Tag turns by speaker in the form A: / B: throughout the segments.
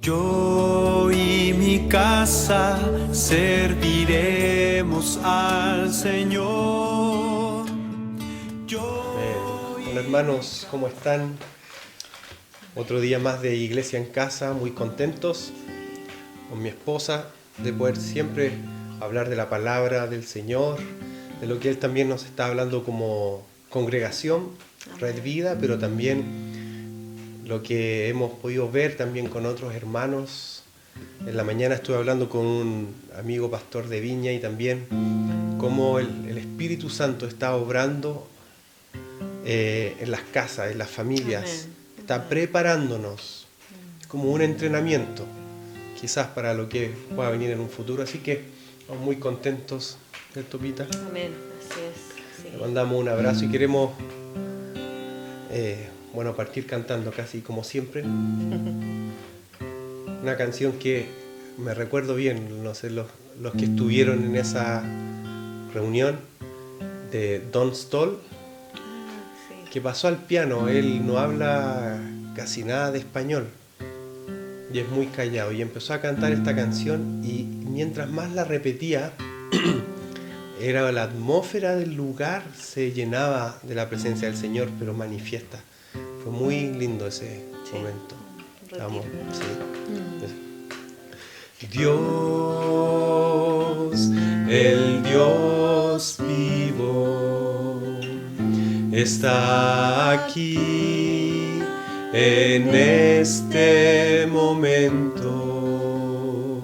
A: Yo y mi casa serviremos al Señor.
B: Hola hermanos, ¿cómo están? Otro día más de Iglesia en Casa, muy contentos con mi esposa de poder siempre hablar de la palabra del Señor, de lo que Él también nos está hablando como congregación, Red Vida, pero también lo que hemos podido ver también con otros hermanos. En la mañana estuve hablando con un amigo pastor de Viña y también cómo el Espíritu Santo está obrando en las casas, en las familias. Amén. Está preparándonos como un entrenamiento, quizás para lo que pueda venir en un futuro. Así que estamos muy contentos, ¿cierto, Pita?
C: Amén, así es. Sí.
B: Le mandamos un abrazo y queremos partir cantando casi como siempre. Una canción que me recuerdo bien, no sé, los que estuvieron en esa reunión de Don Stoll, que pasó al piano. Él no habla casi nada de español y es muy callado, y empezó a cantar esta canción, y mientras más la repetía era la atmósfera del lugar se llenaba de la presencia del Señor, pero manifiesta. Fue muy lindo ese momento. Vamos, sí. Dios, el Dios vivo, está aquí en este momento.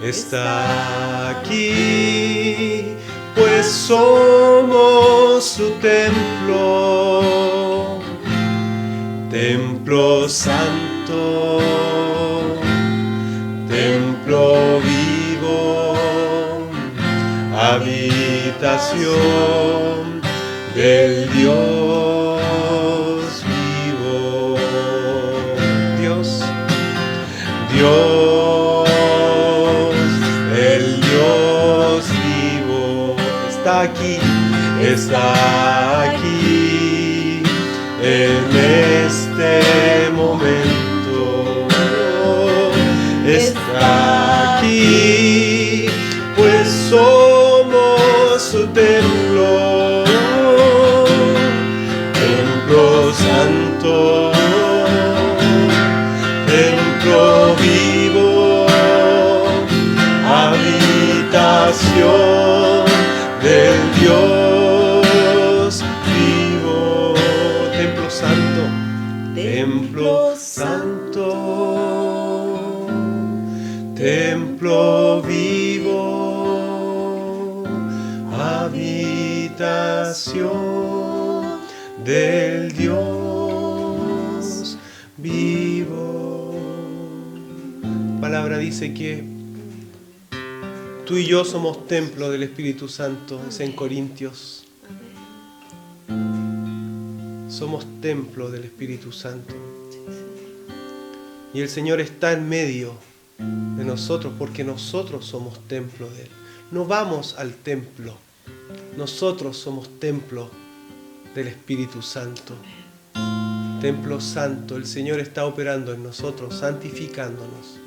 B: Está aquí, pues somos su templo, templo santo, templo vivo, habitación del Dios vivo. Dios, el Dios vivo, está aquí en este momento. Está aquí, pues somos su templo, templo santo, templo vivo, habitación del Dios vivo. Templo santo, templo santo, templo vivo, habitación del Dios vivo. La palabra dice que tú y yo somos templo del Espíritu Santo, es en Corintios. Somos templo del Espíritu Santo. Y el Señor está en medio de nosotros porque nosotros somos templo de Él. No vamos al templo, nosotros somos templo del Espíritu Santo. Templo santo, el Señor está operando en nosotros, santificándonos.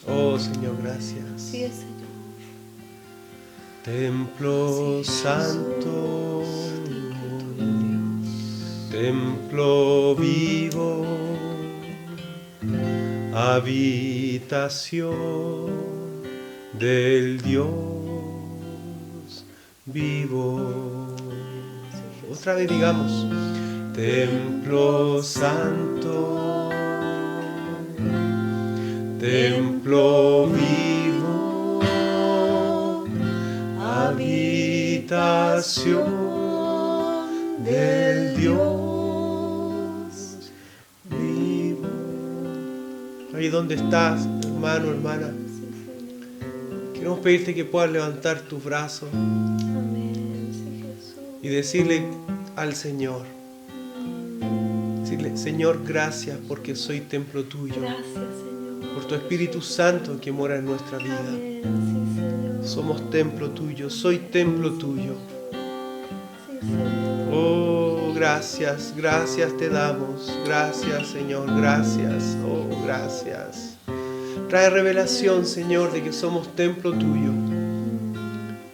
B: Oh Señor, gracias.
C: Sí, Señor.
B: Templo santo, templo vivo, habitación del Dios vivo. Otra vez digamos, templo santo, templo vivo, habitación del Dios vivo. Ahí donde estás, hermano, hermana, queremos pedirte que puedas levantar tus brazos y decirle al Señor, decirle: Señor, gracias porque soy templo tuyo.
C: Gracias, Señor.
B: Por tu Espíritu Santo que mora en nuestra vida.
C: Amén. Sí, Señor.
B: Somos templo tuyo, soy templo tuyo.
C: Sí, Señor.
B: Oh, gracias, gracias te damos. Gracias, Señor, gracias, oh, gracias. Trae revelación, Señor, de que somos templo tuyo.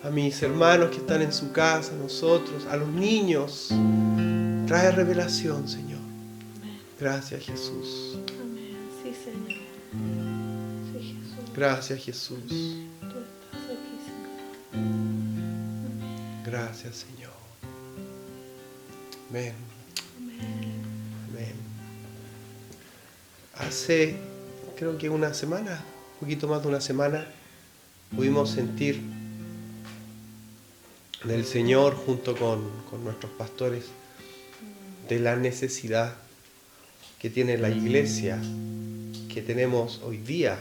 B: A mis hermanos que están en su casa, a nosotros, a los niños. Trae revelación, Señor. Gracias, Jesús.
C: Amén. Sí, Señor. Sí, Jesús.
B: Gracias, Jesús.
C: Tú estás aquí, Señor.
B: Gracias, Señor. Amén. Amén. Hace, creo que una semana, un poquito más de una semana, pudimos sentir del Señor junto con nuestros pastores de la necesidad que tiene la iglesia, que tenemos hoy día,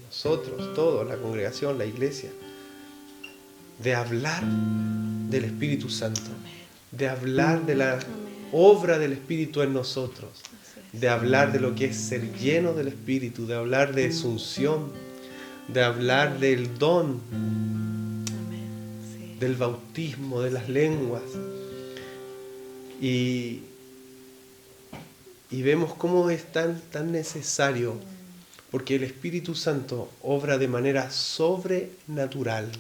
B: nosotros, todos, la congregación, la iglesia, de hablar del Espíritu Santo, de hablar de la obra del Espíritu en nosotros, de hablar de lo que es ser lleno del Espíritu, de hablar de su unción, de hablar del don, del bautismo, de las lenguas. Y vemos cómo es tan necesario, porque el Espíritu Santo obra de manera sobrenatural.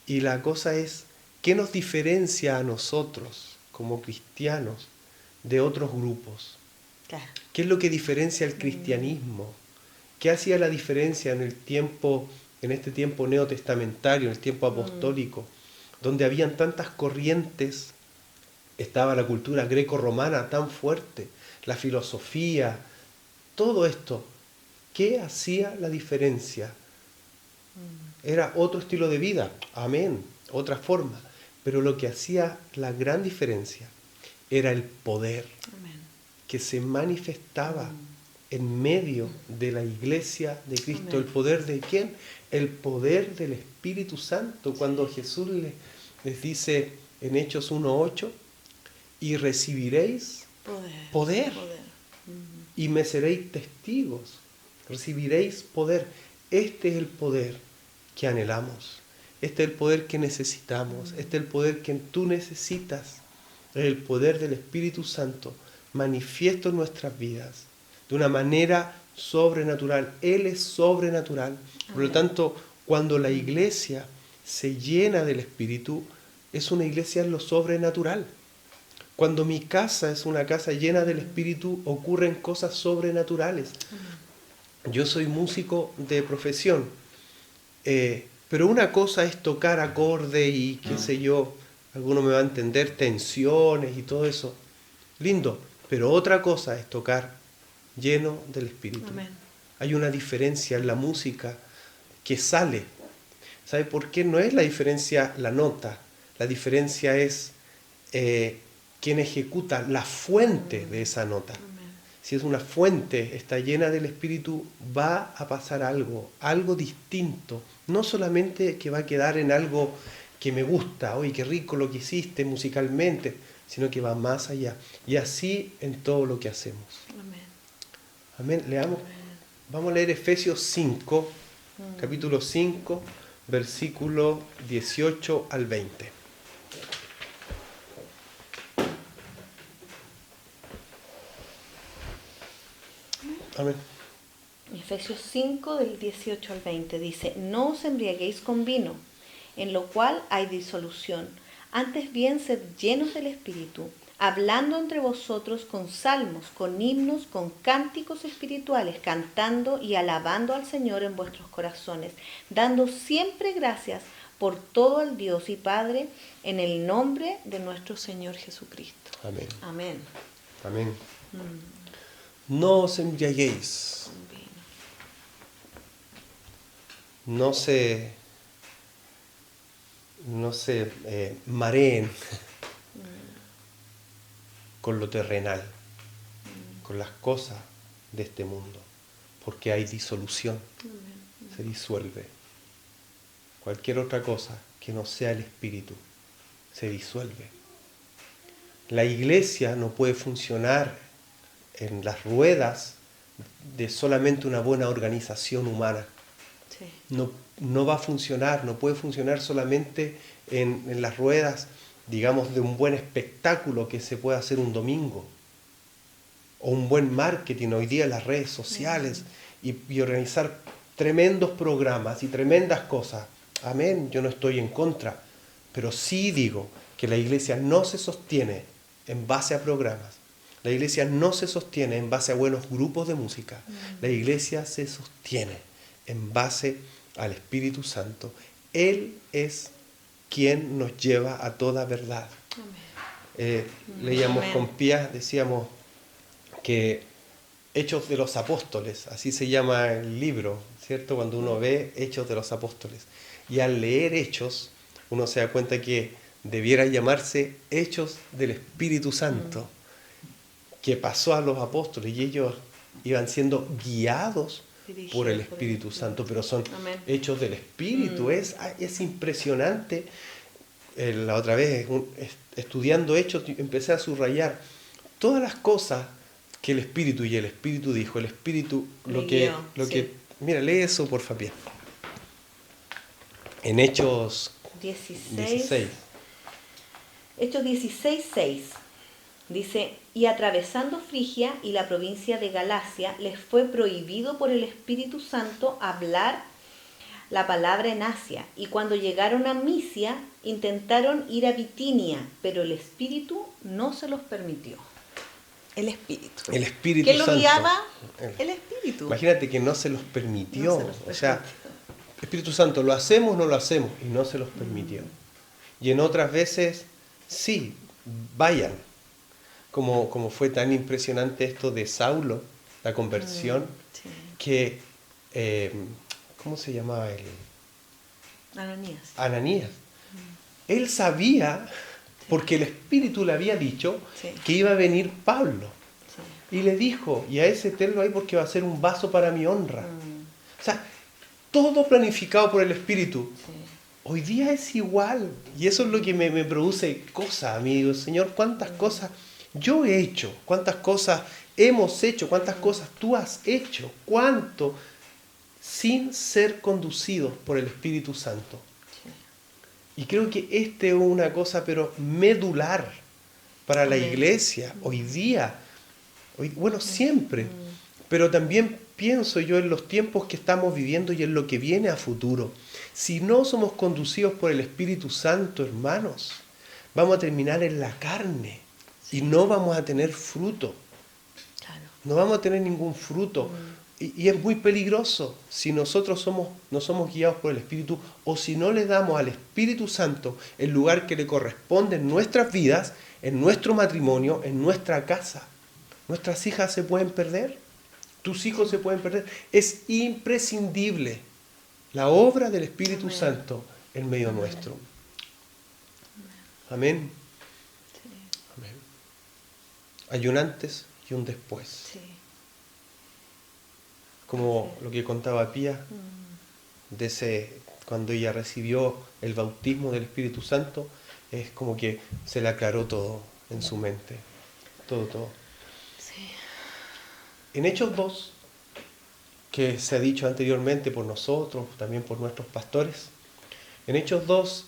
B: Y la cosa es, ¿qué nos diferencia a nosotros como cristianos de otros grupos?
C: Claro.
B: ¿Qué es lo que diferencia el cristianismo? ¿Qué hacía la diferencia en este tiempo neotestamentario, en el tiempo apostólico, donde habían tantas corrientes? Estaba la cultura greco-romana tan fuerte, la filosofía, todo esto. ¿Qué hacía la diferencia? Era otro estilo de vida, amén, otra forma. Pero lo que hacía la gran diferencia era el poder que se manifestaba en medio de la iglesia de Cristo.
C: Amén.
B: ¿El poder de quién? El poder del Espíritu Santo. Cuando Jesús les dice en Hechos 1:8, y recibiréis poder. Y me seréis testigos. Recibiréis poder. Este es el poder que anhelamos. Este es el poder que necesitamos. Este es el poder que tú necesitas. Es el poder del Espíritu Santo manifiesto en nuestras vidas de una manera sobrenatural. Él es sobrenatural. Por lo tanto, cuando la iglesia se llena del Espíritu, es una iglesia en lo sobrenatural. Cuando mi casa es una casa llena del Espíritu, ocurren cosas sobrenaturales. Yo soy músico de profesión, pero una cosa es tocar acorde y qué sé yo, alguno me va a entender, tensiones y todo eso. Lindo, pero otra cosa es tocar lleno del Espíritu.
C: Amén.
B: Hay una diferencia en la música que sale. ¿Sabe por qué? No es la diferencia la nota, la diferencia es quien ejecuta la fuente de esa nota. Si es una fuente, está llena del Espíritu, va a pasar algo distinto. No solamente que va a quedar en algo que me gusta, oye, qué rico lo que hiciste musicalmente, sino que va más allá. Y así en todo lo que hacemos. Amén. Leamos. Vamos a leer Efesios 5, capítulo 5, versículo 18 al 20. Amén.
C: Efesios 5, del 18 al 20, dice: No os embriaguéis con vino, en lo cual hay disolución. Antes bien, sed llenos del Espíritu, hablando entre vosotros con salmos, con himnos, con cánticos espirituales, cantando y alabando al Señor en vuestros corazones, dando siempre gracias por todo al Dios y Padre, en el nombre de nuestro Señor Jesucristo.
B: Amén.
C: Amén.
B: Amén. No os embriaguéis.
C: Con vino.
B: No se mareen con lo terrenal, con las cosas de este mundo, porque hay disolución, se disuelve. Cualquier otra cosa que no sea el Espíritu se disuelve. La iglesia no puede funcionar en las ruedas de solamente una buena organización humana.
C: Sí.
B: No va a funcionar, no puede funcionar solamente en las ruedas digamos, de un buen espectáculo que se puede hacer un domingo, o un buen marketing hoy día en las redes sociales, y organizar tremendos programas y tremendas cosas. Amén, yo no estoy en contra, pero sí digo que la iglesia no se sostiene en base a programas. La iglesia no se sostiene en base a buenos grupos de música. La iglesia se sostiene en base al Espíritu Santo. Él es quien nos lleva a toda verdad. Leíamos con Pía, decíamos que Hechos de los Apóstoles, así se llama el libro, ¿cierto? Cuando uno ve Hechos de los Apóstoles. Y al leer Hechos, uno se da cuenta que debiera llamarse Hechos del Espíritu Santo, que pasó a los apóstoles y ellos iban siendo guiados por el Espíritu Santo, pero son hechos del Espíritu. Es impresionante. La otra vez, estudiando Hechos, empecé a subrayar todas las cosas que el Espíritu, y el Espíritu dijo, el Espíritu, mira, lee eso por favor. En Hechos 16.
C: Hechos 16:6. Dice, y atravesando Frigia y la provincia de Galacia, les fue prohibido por el Espíritu Santo hablar la palabra en Asia. Y cuando llegaron a Misia, intentaron ir a Bitinia, pero el Espíritu no se los permitió. El Espíritu.
B: El Espíritu
C: ¿Qué
B: Santo.
C: lo guiaba? El Espíritu.
B: Imagínate que no se los permitió. O sea, Espíritu Santo, ¿lo hacemos o no lo hacemos? Y no se los permitió. Y en otras veces, sí, vayan. Como fue tan impresionante esto de Saulo, la conversión, que, ¿cómo se llamaba él? Ananías. Él sabía, porque el Espíritu le había dicho que iba a venir Pablo. Y le dijo, y a ese tenlo ahí porque va a ser un vaso para mi honra. O sea, todo planificado por el Espíritu. Hoy día es igual. Y eso es lo que me produce cosas, amigos. Señor, cuántas cosas yo he hecho, cuántas cosas hemos hecho, cuántas cosas tú has hecho, cuánto, sin ser conducidos por el Espíritu Santo. Y creo que esta es una cosa, pero medular para la iglesia, hoy día, bueno, siempre, pero también pienso yo en los tiempos que estamos viviendo y en lo que viene a futuro. Si no somos conducidos por el Espíritu Santo, hermanos, vamos a terminar en la carne. Y no vamos a tener fruto. No vamos a tener ningún fruto. Y es muy peligroso si nosotros no somos guiados por el Espíritu, o si no le damos al Espíritu Santo el lugar que le corresponde en nuestras vidas, en nuestro matrimonio, en nuestra casa. Nuestras hijas se pueden perder. Tus hijos se pueden perder. Es imprescindible la obra del Espíritu Santo en medio nuestro. Amén. Hay un antes y un después. Como lo que contaba Pía, cuando ella recibió el bautismo del Espíritu Santo, es como que se le aclaró todo en su mente. Todo. En Hechos 2, que se ha dicho anteriormente por nosotros, también por nuestros pastores, en Hechos 2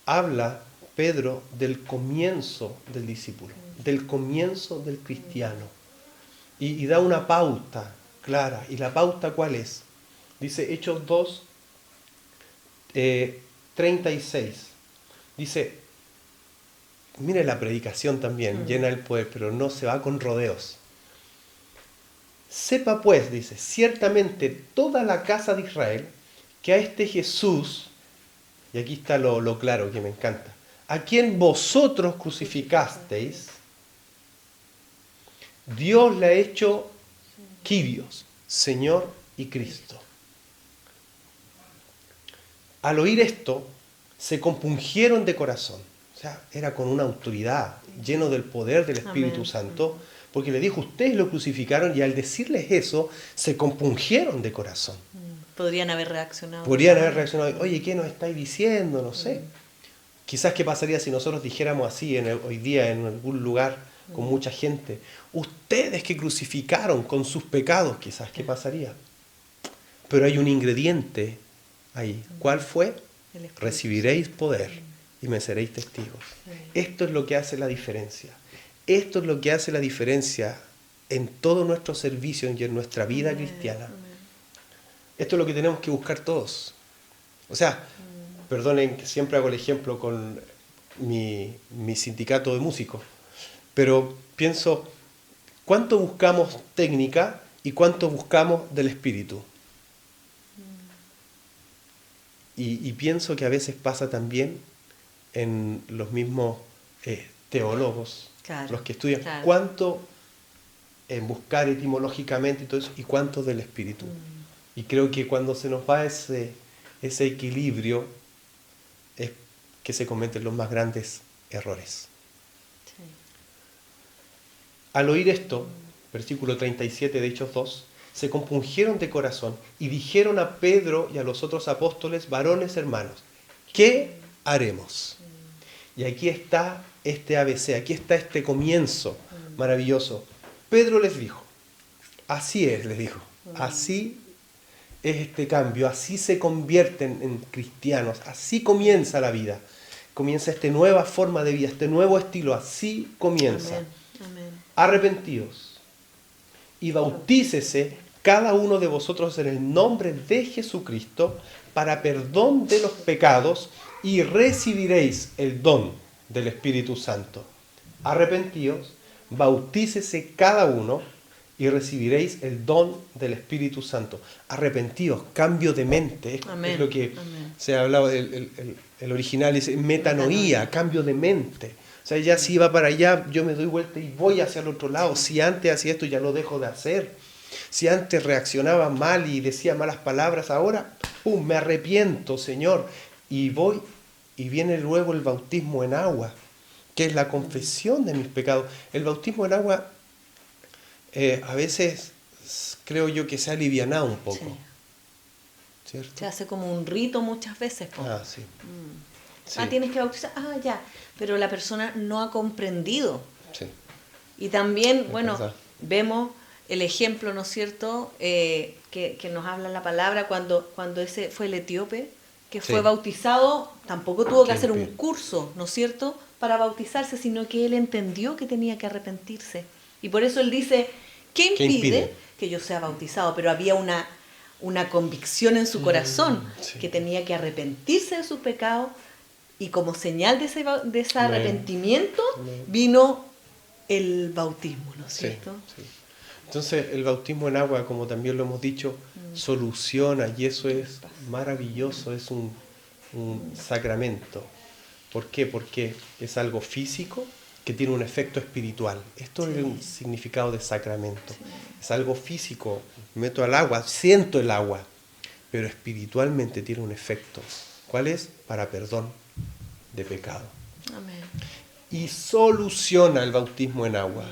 B: habla Pedro del comienzo del discípulo, del comienzo del cristiano, y da una pauta clara. ¿Y la pauta cuál es? Dice Hechos 2, 36. Dice, mire la predicación también, llena el poder, pero no se va con rodeos. Sepa pues, dice, ciertamente toda la casa de Israel, que a este Jesús, y aquí está lo claro que me encanta, a quien vosotros crucificasteis, Dios le ha hecho Kyrios, Señor y Cristo. Al oír esto, se compungieron de corazón. O sea, era con una autoridad, lleno del poder del Espíritu Santo, porque le dijo, ustedes lo crucificaron, y al decirles eso, se compungieron de corazón.
C: Podrían haber reaccionado.
B: Oye, ¿qué nos estáis diciendo? No sé. Quizás qué pasaría si nosotros dijéramos así hoy día en algún lugar con mucha gente. Ustedes que crucificaron con sus pecados, quizás qué pasaría. Pero hay un ingrediente ahí. ¿Cuál fue? Recibiréis poder y me seréis testigos. Esto es lo que hace la diferencia. Esto es lo que hace la diferencia en todo nuestro servicio y en nuestra vida cristiana. Esto es lo que tenemos que buscar todos. O sea, perdonen que siempre hago el ejemplo con mi sindicato de músicos, pero pienso, ¿cuánto buscamos técnica y cuánto buscamos del espíritu? Y pienso que a veces pasa también en los mismos teólogos,
C: Claro,
B: los que estudian,
C: claro.
B: cuánto en buscar etimológicamente y todo eso, y cuánto del espíritu. Y creo que cuando se nos va ese equilibrio es que se cometen los más grandes errores.
C: Sí.
B: Al oír esto, versículo 37 de Hechos 2, se compungieron de corazón y dijeron a Pedro y a los otros apóstoles, varones hermanos, ¿qué haremos? Y aquí está este ABC, aquí está este comienzo maravilloso. Pedro les dijo, así es, les dijo, así es este cambio, así se convierten en cristianos, así comienza la vida, comienza esta nueva forma de vida, este nuevo estilo, así comienza.
C: Amén. Amén.
B: Arrepentíos y bautícese cada uno de vosotros en el nombre de Jesucristo para perdón de los pecados y recibiréis el don del Espíritu Santo. Arrepentíos, bautícese cada uno y recibiréis el don del Espíritu Santo. Arrepentíos, cambio de mente.
C: Amén.
B: Es lo que
C: Amén.
B: se ha hablado, el original es metanoía, cambio de mente. O sea, ya si iba para allá, yo me doy vuelta y voy hacia el otro lado. Si antes hacía esto, ya lo dejo de hacer. Si antes reaccionaba mal y decía malas palabras, ahora, ¡pum!, me arrepiento, Señor. Y voy, y viene luego el bautismo en agua, que es la confesión de mis pecados. El bautismo en agua, a veces creo yo que se ha alivianado un poco.
C: Sí.
B: ¿Cierto?
C: Se hace como un rito muchas veces. Po.
B: Ah, sí. Sí.
C: Ah, tienes que bautizar. Ah, ya. Pero la persona no ha comprendido.
B: Sí.
C: Y también,
B: Es
C: bueno,
B: verdad.
C: vemos el ejemplo, ¿no es cierto?, que nos habla la palabra cuando ese fue el etíope, que
B: Sí.
C: fue bautizado, tampoco tuvo que
B: ¿Qué
C: hacer un
B: impide?
C: curso, ¿no es cierto?, para bautizarse, sino que él entendió que tenía que arrepentirse. Y por eso él dice, ¿qué
B: ¿Qué
C: impide
B: impide?
C: que yo sea bautizado? Pero había una convicción en su corazón,
B: sí.
C: que tenía que arrepentirse de su pecado, y como señal de ese
B: Amén.
C: arrepentimiento
B: Amén.
C: vino el bautismo, ¿no es
B: Sí,
C: cierto?
B: sí. Entonces el bautismo en agua, como también lo hemos dicho, soluciona, y eso es maravilloso, es un sacramento. ¿Por qué? Porque es algo físico que tiene un efecto espiritual. Esto es un significado de sacramento. Es algo físico, meto al agua, siento el agua, pero espiritualmente tiene un efecto. ¿Cuál es? Para perdón de pecado.
C: Amén.
B: Y soluciona el bautismo en agua.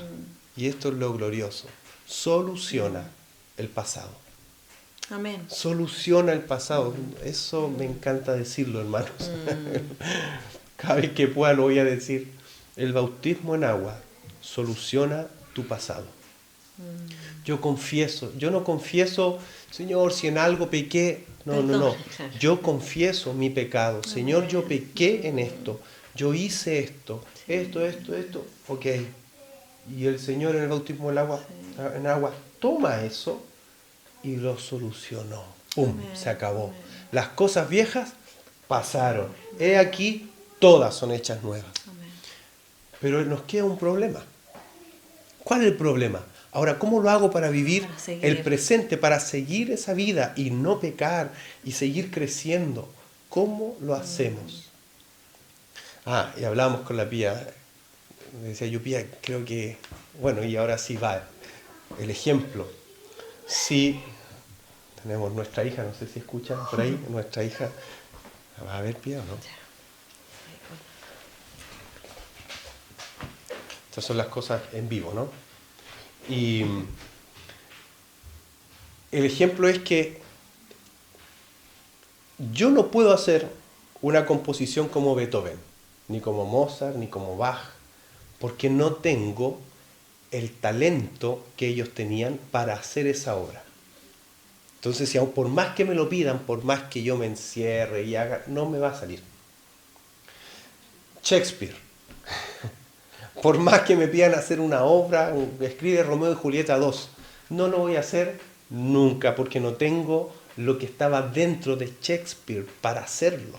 B: Y esto es lo glorioso. Soluciona el pasado.
C: Amén.
B: Soluciona el pasado. Eso me encanta decirlo, hermanos. Cada vez que pueda lo voy a decir. El bautismo en agua soluciona tu pasado. Yo confieso. Yo no confieso, Señor, si en algo pequé. No, no, no.
C: Perdón.
B: Yo confieso mi pecado. Señor, yo pequé en esto. Yo hice esto. Esto. Ok. Y el Señor en el bautismo en agua toma eso y lo solucionó. ¡Pum!
C: Amén.
B: Se acabó.
C: Amén.
B: Las cosas viejas pasaron. He aquí, todas son hechas nuevas.
C: Amén.
B: Pero nos queda un problema. ¿Cuál es el problema? Ahora, ¿cómo lo hago para vivir
C: Para seguir.
B: el presente, para seguir esa vida y no pecar y seguir creciendo? ¿Cómo lo hacemos? Ah, y hablábamos con la Pía. Me decía yo, Pía, creo que... Bueno, y ahora sí va el ejemplo. Sí, tenemos nuestra hija, no sé si escuchan por ahí, nuestra hija. ¿Va a ver, Pía, o no? Estas son las cosas en vivo, ¿no? Y el ejemplo es que yo no puedo hacer una composición como Beethoven, ni como Mozart, ni como Bach, porque no tengo el talento que ellos tenían para hacer esa obra. Entonces, si aún por más que me lo pidan, por más que yo me encierre y haga, no me va a salir. Shakespeare. Por más que me pidan hacer una obra, escribe Romeo y Julieta 2, no lo voy a hacer nunca porque no tengo lo que estaba dentro de Shakespeare para hacerlo.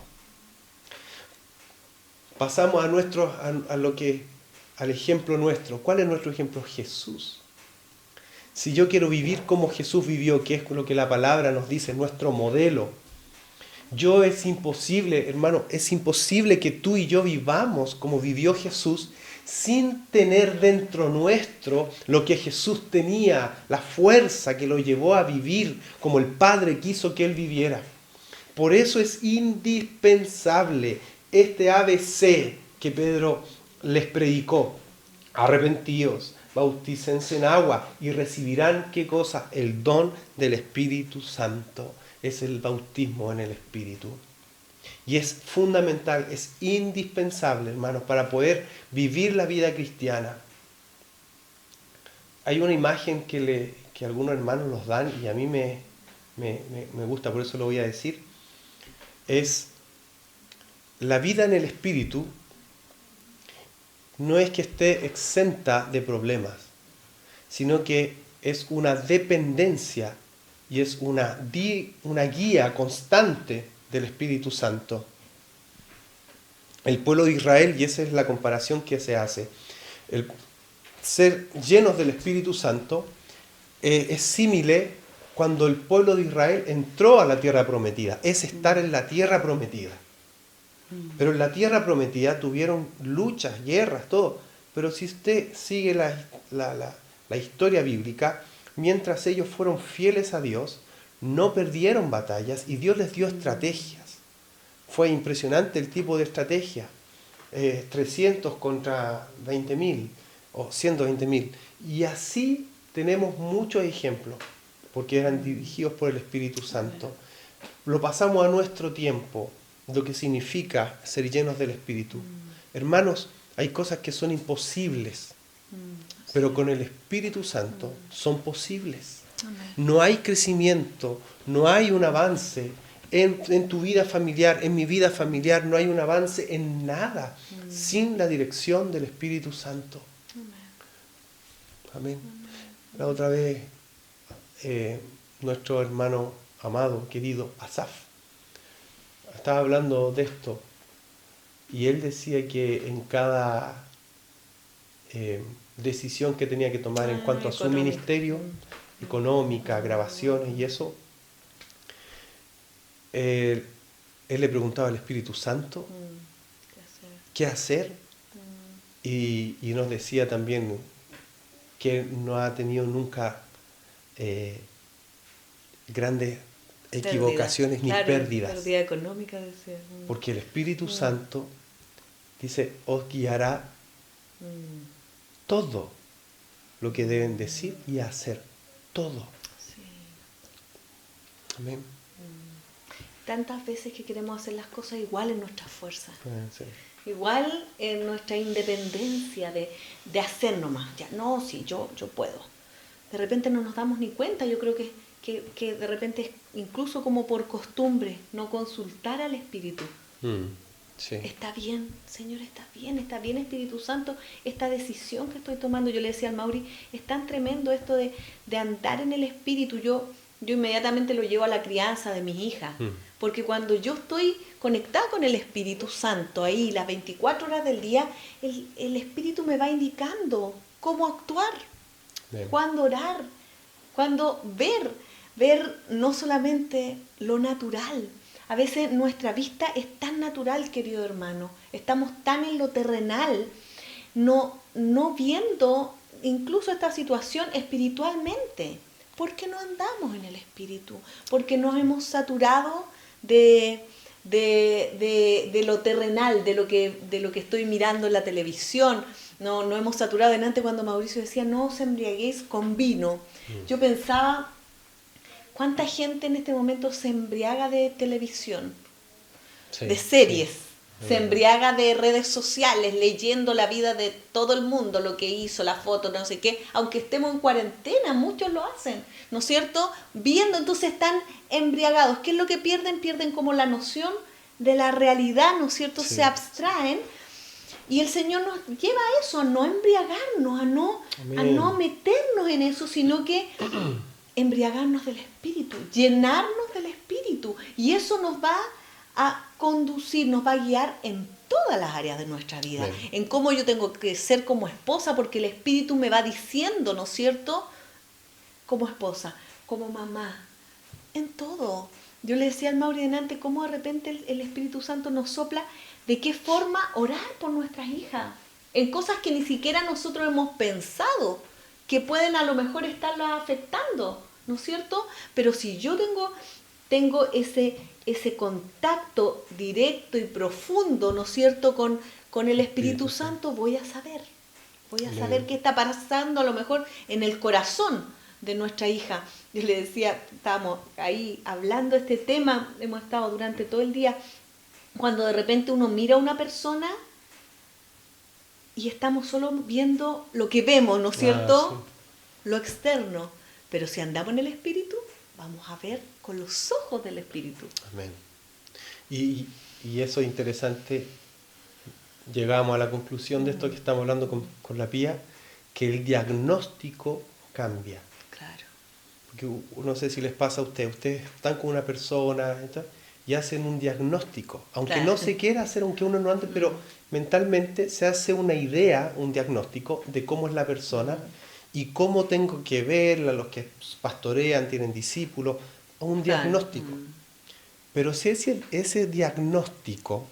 B: Pasamos al ejemplo nuestro. ¿Cuál es nuestro ejemplo? Jesús. Si yo quiero vivir como Jesús vivió, que es lo que la palabra nos dice, nuestro modelo, es imposible, hermano, es imposible que tú y yo vivamos como vivió Jesús sin tener dentro nuestro lo que Jesús tenía, la fuerza que lo llevó a vivir como el Padre quiso que Él viviera. Por eso es indispensable este ABC que Pedro les predicó. Arrepentíos, bautícense en agua y recibirán, ¿qué cosa? El don del Espíritu Santo. Es el bautismo en el Espíritu. Y es fundamental, es indispensable, hermanos, para poder vivir la vida cristiana. Hay una imagen que algunos hermanos los dan y a mí me gusta, por eso lo voy a decir. Es la vida en el Espíritu. No es que esté exenta de problemas, sino que es una dependencia y es una guía constante del Espíritu Santo. El pueblo de Israel, y esa es la comparación que se hace, el ser llenos del Espíritu Santo es similar cuando el pueblo de Israel entró a la tierra prometida, es estar en la tierra prometida. Pero en la tierra prometida tuvieron luchas, guerras, todo. Pero si usted sigue la historia bíblica, mientras ellos fueron fieles a Dios, no perdieron batallas y Dios les dio estrategias. Fue impresionante el tipo de estrategia. 300 contra 20.000 o 120.000. Y así tenemos muchos ejemplos, porque eran dirigidos por el Espíritu Santo. Lo pasamos a nuestro tiempo, lo que significa ser llenos del Espíritu. Hermanos, hay cosas que son imposibles, pero con el Espíritu Santo son posibles. No hay crecimiento, no hay un avance en tu vida familiar, en mi vida familiar, no hay un avance en nada sin la dirección del Espíritu Santo. Amén. La otra vez, nuestro hermano amado, querido Asaf, estaba hablando de esto y él decía que en cada decisión que tenía que tomar en cuanto a su ministerio, económica, grabaciones y eso, él le preguntaba al Espíritu Santo qué hacer y nos decía también que no ha tenido nunca grandes equivocaciones ni pérdidas.
C: Pérdida económica, decía.
B: Porque el Espíritu Santo dice, os guiará todo lo que deben decir y hacer. Todo.
C: Sí.
B: Amén.
C: Tantas veces que queremos hacer las cosas igual en nuestras fuerzas.
B: Sí.
C: Igual en nuestra independencia de hacer nomás. Ya, no, sí, yo puedo. De repente no nos damos ni cuenta. Yo creo que de repente es incluso como por costumbre no consultar al Espíritu.
B: Sí.
C: Está bien, Señor, está bien Espíritu Santo, esta decisión que estoy tomando. Yo le decía al Mauri, es tan tremendo esto de andar en el Espíritu. Yo inmediatamente lo llevo a la crianza de mis hijas, porque cuando yo estoy conectada con el Espíritu Santo, ahí las 24 horas del día, el Espíritu me va indicando cómo actuar, cuándo orar, cuándo ver no solamente lo natural. A veces nuestra vista es tan natural, querido hermano, estamos tan en lo terrenal, no viendo incluso esta situación espiritualmente. ¿Por qué no andamos en el Espíritu? Porque nos hemos saturado de lo terrenal, de lo que estoy mirando en la televisión. No hemos saturado. Antes cuando Mauricio decía, no os embriaguéis con vino, yo pensaba, ¿cuánta gente en este momento se embriaga de televisión, de series? Se embriaga de redes sociales, leyendo la vida de todo el mundo, lo que hizo, la foto, no sé qué. Aunque estemos en cuarentena, muchos lo hacen, ¿no es cierto? Viendo, entonces están embriagados. ¿Qué es lo que pierden? Pierden como la noción de la realidad, ¿no es cierto? Se abstraen Y el Señor nos lleva a eso, a no embriagarnos, a no meternos en eso, sino que embriagarnos del Espíritu, llenarnos del Espíritu. Y eso nos va a conducir, nos va a guiar en todas las áreas de nuestra vida.
B: Amén.
C: En cómo yo tengo que ser como esposa, porque el Espíritu me va diciendo, ¿no es cierto? Como esposa, como mamá, en todo. Yo le decía al Mauri delante cómo de repente el Espíritu Santo nos sopla, de qué forma orar por nuestras hijas, en cosas que ni siquiera nosotros hemos pensado, que pueden a lo mejor estarlas afectando, ¿no es cierto? Pero si yo tengo ese contacto directo y profundo, ¿no es cierto?, con el Espíritu Santo, voy a saber qué está pasando a lo mejor en el corazón de nuestra hija. Yo le decía, estábamos ahí hablando de este tema, hemos estado durante todo el día, cuando de repente uno mira a una persona y estamos solo viendo lo que vemos, ¿no es cierto?
B: Sí.
C: Lo externo. Pero si andamos en el Espíritu, vamos a ver con los ojos del Espíritu.
B: Amén. Y eso es interesante. Llegamos a la conclusión de esto que estamos hablando con la Pía, que el diagnóstico cambia.
C: Claro.
B: Porque no sé si les pasa a ustedes están con una persona y hacen un diagnóstico, aunque
C: Claro.
B: no se quiera hacer, aunque uno no ande, pero mentalmente se hace una idea, un diagnóstico de cómo es la persona y cómo tengo que verla, los que pastorean, tienen discípulos, un diagnóstico. Pero si ese diagnóstico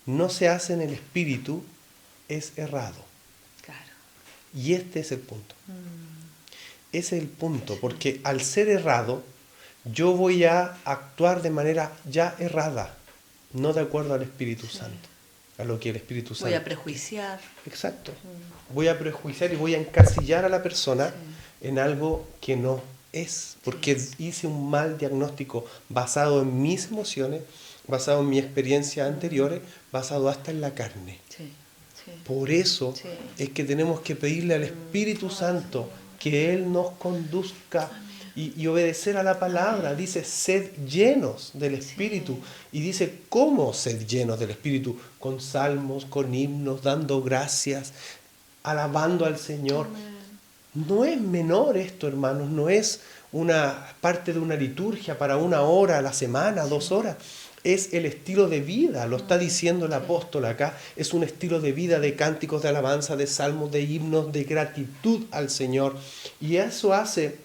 B: no se hace en el espíritu, es errado.
C: Claro.
B: Y este es el punto. Ese es el punto, porque al ser errado, yo voy a actuar de manera ya errada, no de acuerdo al Espíritu Santo, a lo que el Espíritu Santo...
C: Voy a prejuiciar.
B: Exacto. Voy a prejuiciar y voy a encasillar a la persona en algo que no es, porque hice un mal diagnóstico basado en mis emociones, basado en mis experiencias anteriores, basado hasta en la carne.
C: Sí, sí.
B: Por eso
C: Sí.
B: es que tenemos que pedirle al Espíritu Santo que Él nos conduzca y obedecer a la palabra. Dice, sed llenos del Espíritu. Y dice, ¿cómo sed llenos del Espíritu? Con salmos, con himnos, dando gracias, alabando al Señor. No es menor esto, hermanos, no es una parte de una liturgia para 1 hora a la semana, 2 horas. Es el estilo de vida, lo está diciendo el apóstol acá, es un estilo de vida de cánticos de alabanza, de salmos, de himnos, de gratitud al Señor. Y eso hace,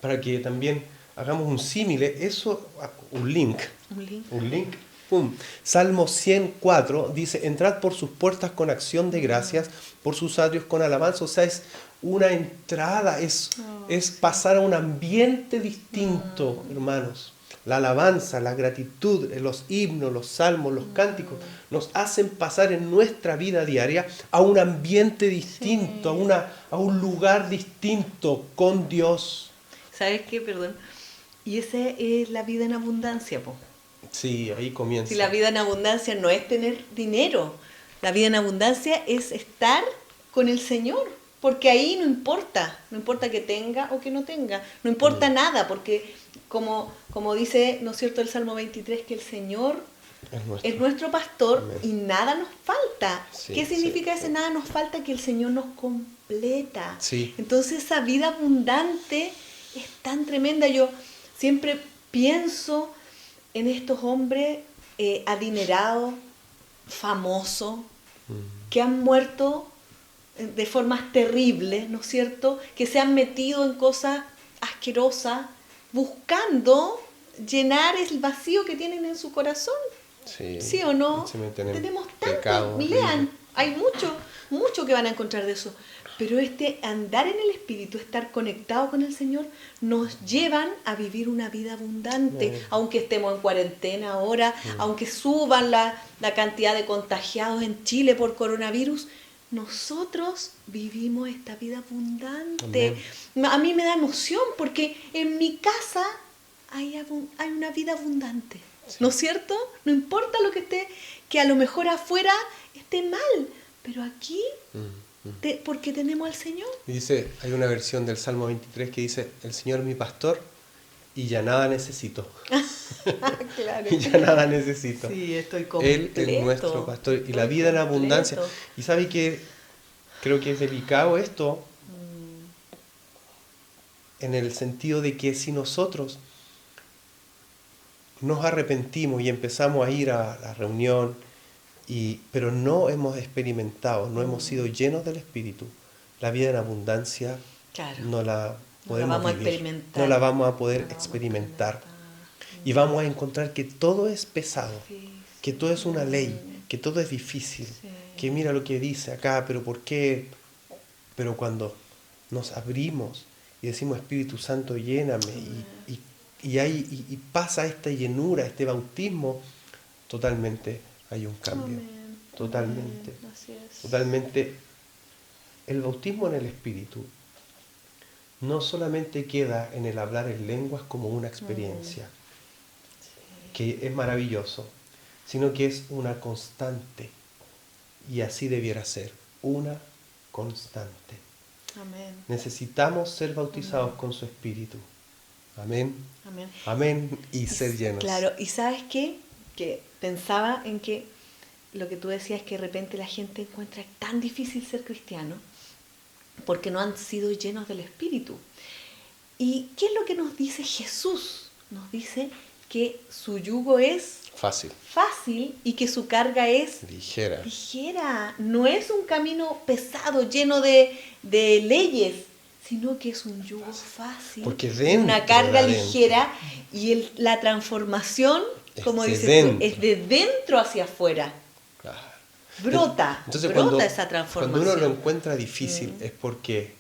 B: para que también hagamos un símile, eso, un link. ¡Pum! Salmo 104 dice, entrad por sus puertas con acción de gracias, por sus atrios con alabanza. O sea, es una entrada, es pasar a un ambiente distinto, hermanos. La alabanza, la gratitud, los himnos, los salmos, los cánticos, nos hacen pasar en nuestra vida diaria a un ambiente distinto, a un lugar distinto con Dios.
C: ¿Sabes qué? Perdón. Y esa es la vida en abundancia, po.
B: Sí, ahí comienza.
C: Si la vida en abundancia no es tener dinero, la vida en abundancia es estar con el Señor, porque ahí no importa que tenga o que no tenga, no importa nada, porque como dice, ¿no es cierto?, el Salmo 23, que el Señor es nuestro pastor. Amén. Y nada nos falta. Sí, ¿qué significa ese nada nos falta? Que el Señor nos completa.
B: Sí.
C: Entonces esa vida abundante es tan tremenda. Yo siempre pienso en estos hombres adinerados, famosos, que han muerto de formas terribles, ¿no es cierto?, que se han metido en cosas asquerosas, buscando llenar el vacío que tienen en su corazón. ¿Sí o no? Tenemos tanto, lean, hay mucho que van a encontrar de eso. Pero andar en el Espíritu, estar conectado con el Señor, nos llevan a vivir una vida abundante, aunque estemos en cuarentena ahora, aunque suban la cantidad de contagiados en Chile por coronavirus, nosotros vivimos esta vida abundante. Amén. A mí me da emoción porque en mi casa hay una vida abundante, ¿no es cierto? No importa lo que esté, que a lo mejor afuera esté mal, pero aquí, porque tenemos al Señor.
B: Y dice, hay una versión del Salmo 23 que dice, el Señor es mi pastor y ya nada necesito.
C: Claro.
B: y ya nada necesito.
C: Sí, estoy
B: Él
C: completo.
B: es nuestro pastor y
C: Estoy
B: la vida en abundancia.
C: completo.
B: Y sabe que creo que es delicado esto en el sentido de que si nosotros nos arrepentimos y empezamos a ir a la reunión, pero no hemos experimentado, no hemos sido llenos del Espíritu, la vida en abundancia
C: Claro.
B: no la podemos
C: vamos a
B: vivir,
C: experimentar.
B: no la vamos a poder
C: No la vamos a
B: experimentar. Y vamos a encontrar que todo es pesado, que todo es una ley, que todo es difícil,
C: Sí.
B: que mira lo que dice acá, pero ¿por qué? Pero cuando nos abrimos y decimos Espíritu Santo, lléname, y pasa esta llenura, este bautismo, totalmente hay un cambio.
C: Amén.
B: Totalmente.
C: Amén. Así es.
B: Totalmente. El bautismo en el Espíritu no solamente queda en el hablar en lenguas como una experiencia, que es maravilloso, sino que es una constante. Y así debiera ser, una constante.
C: Amén.
B: Necesitamos ser bautizados con su Espíritu. Amén.
C: Amén.
B: Amén. Y ser llenos.
C: Claro, y ¿sabes qué? Que pensaba en que lo que tú decías, que de repente la gente encuentra tan difícil ser cristiano porque no han sido llenos del Espíritu. ¿Y qué es lo que nos dice Jesús? Nos dice que su yugo es
B: Fácil.
C: fácil y que su carga es
B: Ligera.
C: ligera. No es un camino pesado, lleno de leyes, sino que es un yugo fácil,
B: Porque dentro
C: una carga
B: de adentro.
C: ligera, y la transformación,
B: Es
C: como
B: de
C: dices
B: dentro.
C: tú, es de dentro hacia afuera.
B: Claro.
C: Brota,
B: Entonces,
C: brota esa transformación.
B: cuando uno lo encuentra difícil es porque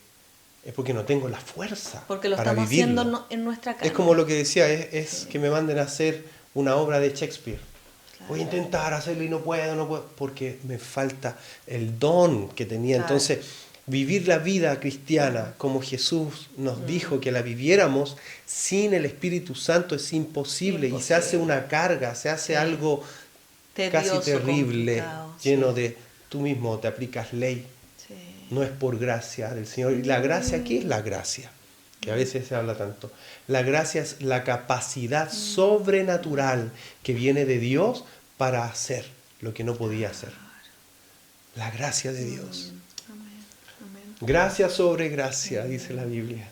B: no tengo la fuerza
C: Porque lo
B: para
C: estamos
B: vivirlo.
C: haciendo en nuestra carne.
B: Es como lo que decía, es que me manden a hacer una obra de Shakespeare.
C: Claro.
B: Voy a intentar hacerlo y no puedo, porque me falta el don que tenía.
C: Claro.
B: Entonces, vivir la vida cristiana como Jesús nos dijo que la viviéramos sin el Espíritu Santo es imposible. Y se hace una carga, se hace algo
C: Tedioso,
B: casi terrible,
C: complicado,
B: lleno de tú mismo te aplicas ley.
C: Sí.
B: No es por gracia del Señor. ¿Y la gracia qué es la gracia? Que a veces se habla tanto. La gracia es la capacidad sobrenatural que viene de Dios para hacer lo que no podía hacer. La gracia de Dios.
C: Amén. Amén.
B: Gracia sobre gracia, dice la Biblia.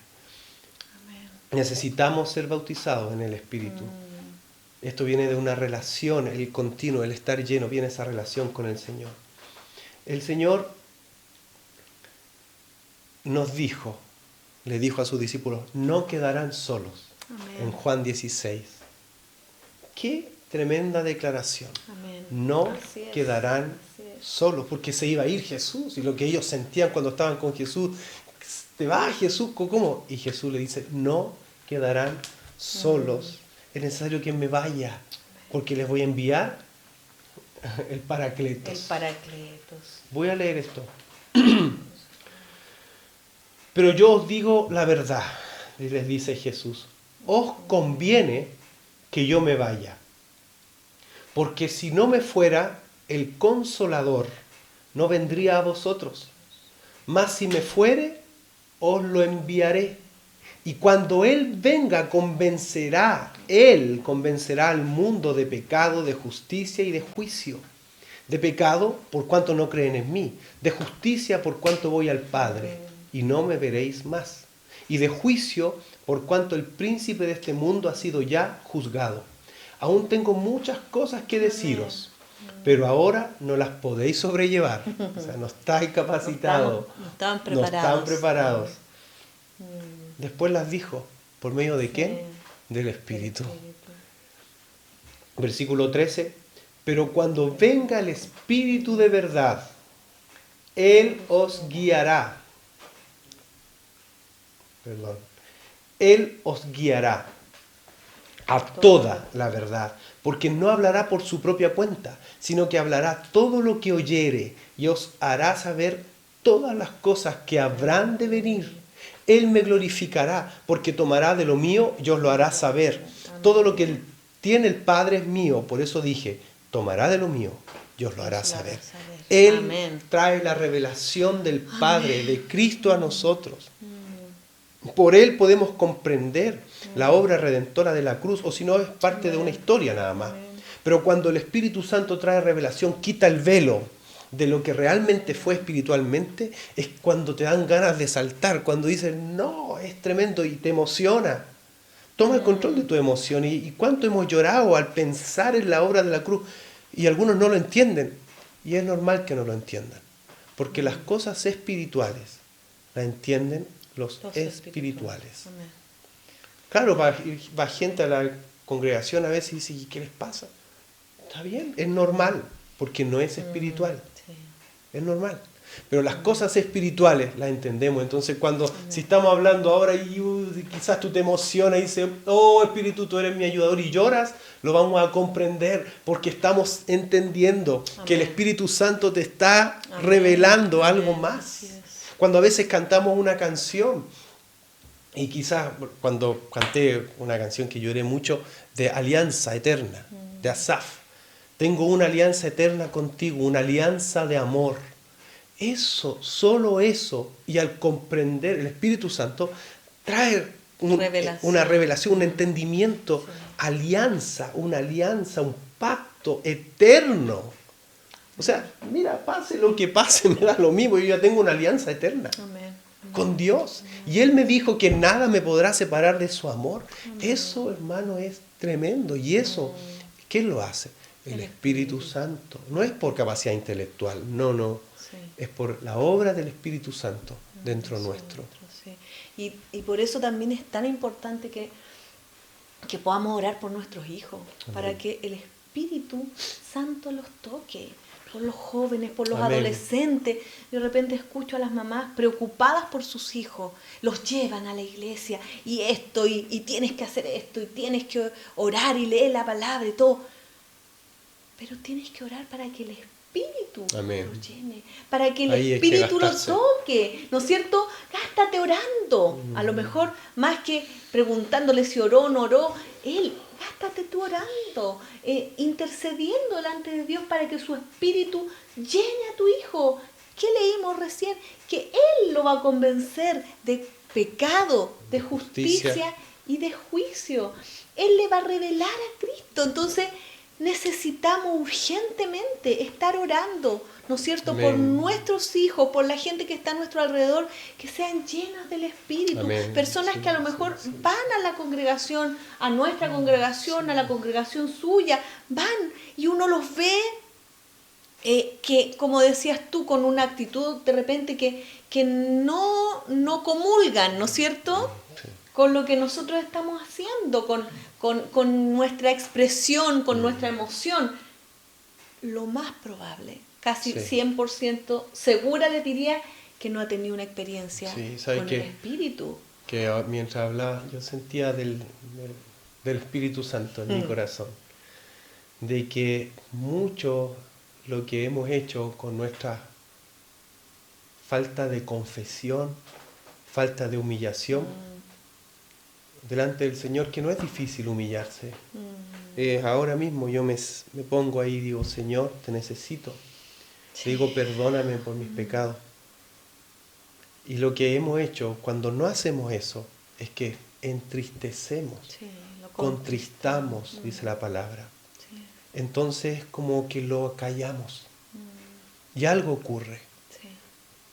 C: Amén.
B: Necesitamos ser bautizados en el Espíritu. Esto viene de una relación, el continuo, el estar lleno, viene esa relación con el Señor. El Señor nos dijo, le dijo a sus discípulos, no quedarán solos.
C: Amén.
B: En Juan 16. Qué tremenda declaración.
C: Amén.
B: No
C: Así es,
B: quedarán
C: así es.
B: solos, porque se iba a ir Jesús, y lo que ellos sentían cuando estaban con Jesús, te vas Jesús, ¿cómo? Y Jesús le dice, no quedarán solos, es necesario que me vaya, porque les voy a enviar el Paracletos.
C: El Paracletos.
B: Voy a leer esto. Pero yo os digo la verdad, les dice Jesús, os conviene que yo me vaya, porque si no me fuera, el Consolador no vendría a vosotros, mas si me fuere, os lo enviaré. Y cuando Él venga, convencerá al mundo de pecado, de justicia y de juicio. De pecado, por cuanto no creen en mí. De justicia, por cuanto voy al Padre, y no me veréis más. Y de juicio, por cuanto el príncipe de este mundo ha sido ya juzgado. Aún tengo muchas cosas que deciros, pero ahora no las podéis sobrellevar. O sea, no estáis capacitados.
C: No estaban
B: No
C: preparados.
B: están preparados. Después las dijo, ¿por medio de qué? Del Espíritu. Versículo 13, pero cuando venga el Espíritu de verdad, Él os guiará. Él os guiará a toda la verdad, porque no hablará por su propia cuenta, sino que hablará todo lo que oyere y os hará saber todas las cosas que habrán de venir. Él me glorificará, porque tomará de lo mío y os lo hará saber. Todo lo que tiene el Padre es mío, por eso dije, tomará de lo mío y os lo hará saber. Él trae la revelación del Padre, de Cristo a nosotros. Por Él podemos comprender la obra redentora de la cruz, o si no es parte de una historia nada más. Pero cuando el Espíritu Santo trae revelación, quita el velo de lo que realmente fue espiritualmente, es cuando te dan ganas de saltar, cuando dices, no, es tremendo y te emociona. Toma el control de tu emoción. Y cuánto hemos llorado al pensar en la obra de la cruz. Y algunos no lo entienden. Y es normal que no lo entiendan. Porque las cosas espirituales las entienden los espirituales. Claro, va gente a la congregación a veces y dice, ¿y qué les pasa? Está bien, es normal, porque no es espiritual.
C: Sí.
B: Es normal. Pero las cosas espirituales las entendemos. Entonces si estamos hablando ahora y quizás tú te emocionas y dices, oh Espíritu, tú eres mi ayudador y lloras, lo vamos a comprender porque estamos entendiendo que el Espíritu Santo te está revelando algo más. Cuando a veces cantamos una canción, y quizás cuando canté una canción que lloré mucho, de Alianza Eterna, de Asaf, tengo una alianza eterna contigo, una alianza de amor. Eso, solo eso, y al comprender el Espíritu Santo, trae una revelación, un entendimiento, alianza, una alianza, un pacto eterno. O sea, mira, pase lo que pase, me da lo mismo, yo ya tengo una alianza eterna con Dios. Y Él me dijo que nada me podrá separar de su amor. Eso, hermano, es tremendo. Y eso, ¿quién lo hace? El Espíritu Santo. No es por capacidad intelectual, no. Es por la obra del Espíritu Santo dentro nuestro.
C: Sí. Y por eso también es tan importante que podamos orar por nuestros hijos, para que el Espíritu Santo los toque, por los jóvenes, por los adolescentes. De repente escucho a las mamás preocupadas por sus hijos, los llevan a la iglesia y esto, y tienes que hacer esto, y tienes que orar y leer la palabra y todo. Pero tienes que orar para que el Espíritu lo llene, para que el Espíritu lo toque, ¿no es cierto? Gástate orando. A lo mejor, más que preguntándole si oró o no oró, gástate tú orando, intercediendo delante de Dios para que su Espíritu llene a tu hijo. ¿Qué leímos recién? Que Él lo va a convencer de pecado, de justicia y de juicio. Él le va a revelar a Cristo. Entonces, necesitamos urgentemente estar orando, ¿no es cierto?, por nuestros hijos, por la gente que está a nuestro alrededor, que sean llenas del Espíritu. Personas que a lo mejor van a la congregación, a nuestra congregación, a la congregación suya, van y uno los ve que, como decías tú, con una actitud de repente que no comulgan, ¿no es cierto?, con lo que nosotros estamos haciendo, con nuestra expresión, con nuestra emoción. Lo más probable, casi 100% segura le diría que no ha tenido una experiencia con el Espíritu.
B: Que mientras hablaba yo sentía del Espíritu Santo en mi corazón, de que mucho lo que hemos hecho con nuestra falta de confesión, falta de humillación, delante del Señor, que no es difícil humillarse. Ahora mismo yo me pongo ahí y digo, Señor, te necesito. Te digo, perdóname por mis pecados. Y lo que hemos hecho, cuando no hacemos eso, es que entristecemos, contristamos, dice la palabra. Entonces como que lo callamos. Y algo ocurre.